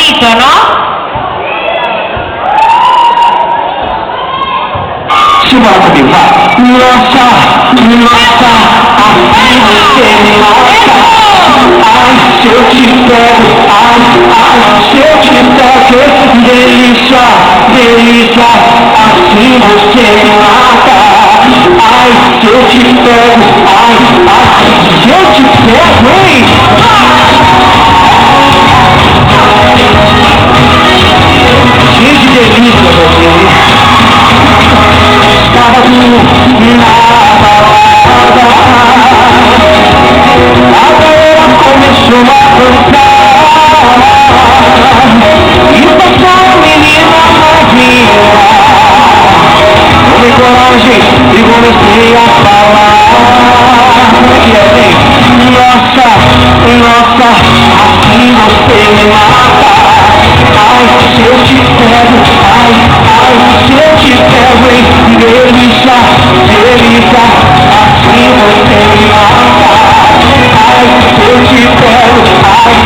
bonito, ¿no? Simbora comigo, vai. Nossa, nossa, assim você me mata. Ai, se eu te pego, ai, se eu te pego, delícia, delícia, assim você me mata. Ai, se eu te pego, ai, se eu te pego, hein? Cheio de delícia, meu Deus. Estava tudo na balada, a galera começou a cantar, e passou a menina novinha. Tomei coragem e comecei a falar. Como é que é, hein? Nossa, nossa, assim você me mata. Ai, se eu te pego, ai, se eu te pego, hein? Delícia, delícia, assim você me mata. Ai, se eu te pego, ai,